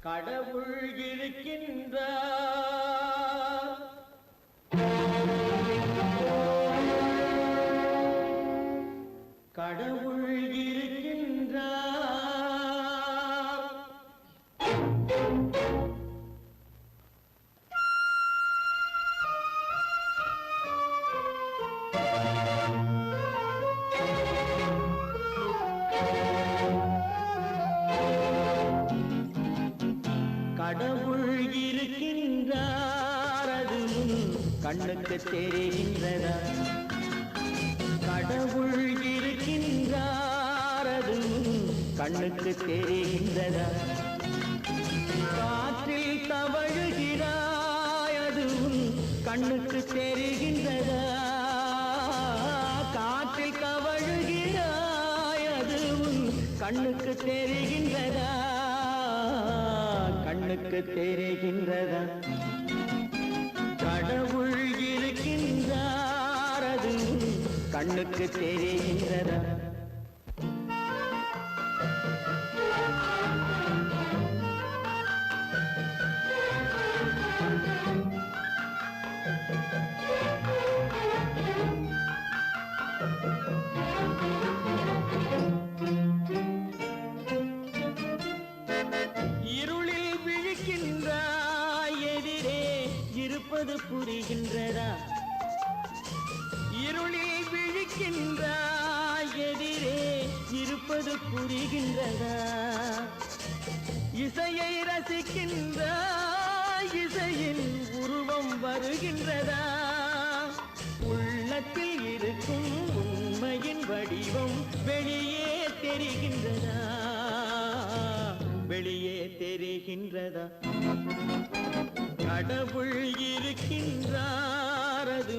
கடவுள் இருக்கின்றார், கடவுள் இருக்கின்றார். கடவுள் இருக்கின்றார், அது கண்ணுக்கு தெரிகின்றதா? கடவுள் இருக்கின்றார், அது கண்ணுக்கு தெரிகின்றதா? காற்றில் தவழுகிறாய், அது கண்ணுக்கு தெரிகின்றதா? காற்றில் தவழுகிறாய், அது கண்ணுக்கு தெரிகின்றதா? கண்ணுக்கு தெரிகின்றதா? கடவுள் இருக்கின்றார், அது கண்ணுக்கு தெரிகின்றதா? இருளில் விழிக்கின்றாய், எதிரே இருப்பது புரிகின்றதா? இருளில் விழிக்கின்றாய், எதிரே இருப்பது புரிகின்றதா? இசையை ரசிக்கின்றாய், இசையின் உருவம் வருகின்றதா? உள்ளத்தில் இருக்கும் உண்மையின் வடிவம் வெளியே தெரிகின்றதா? வெளியே தெரிகின்றதா? கடவுள் இருக்கின்றார், அது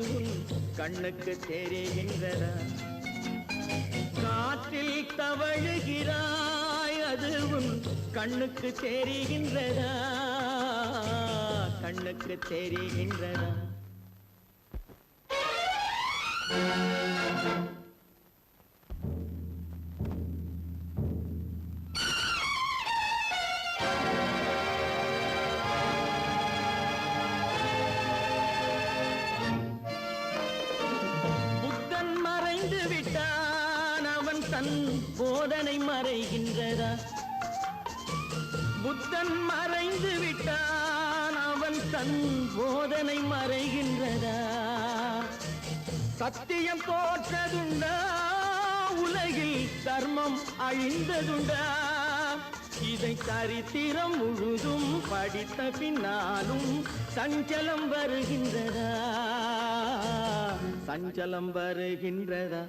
கண்ணுக்கு தெரிகின்றதா? காற்றில் தவழுகிறாய், அது கண்ணுக்கு தெரிகின்றதா? கண்ணுக்கு தெரிகின்றதா? புத்தன் மறைந்து விட்டான், அவன் தன் போதனை மறைகின்றதா? புத்தன் மறைந்து விட்டான், அவன் தன் போதனை மறைகின்றதா? சத்தியம் தோற்றதுண்டா? உலகில் தர்மம் அழிந்ததுண்டா? இதை சரித்திரம் முழுதும் படித்த பின்னாலும் சஞ்சலம் வருகின்றதா? சஞ்சலம் வருகின்றதா?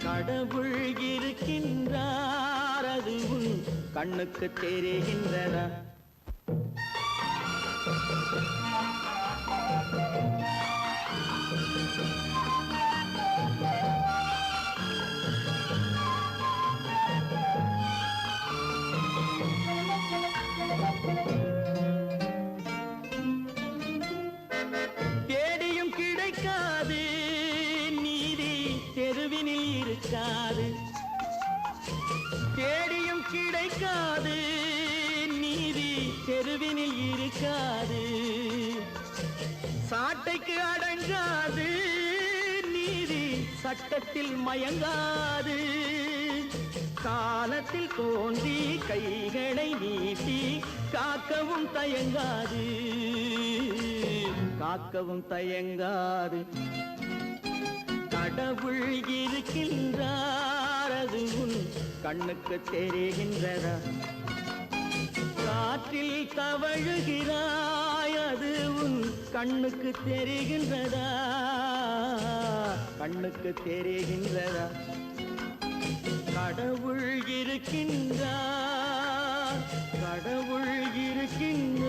கடவுள் இருக்கின்றார், அது கண்ணுக்கு தெரிகின்றதா? தேடியும் கிடைக்காது நீதி, தெருவினில் இருக்காது. தேடியும் கிடைக்காது நீதி, தெருவினில் இருக்காது. சாட்டைக்கு அடங்காது நீதி, சட்டத்தில் மயங்காது. காலத்தில் தோன்றி கைகளை நீட்டி காக்கவும் தயங்காது, காக்கவும் தயங்காது. கடவுள் இருக்கின்றார், அது கண்ணுக்கு தெரிகின்றதா? காற்றில் தவழுகிறாய், அது கண்ணுக்கு தெரிகின்றதா? கண்ணுக்கு தெரிகின்றதா? கடவுள் இருக்கின்றார், கடவுள் இருக்கின்றார்.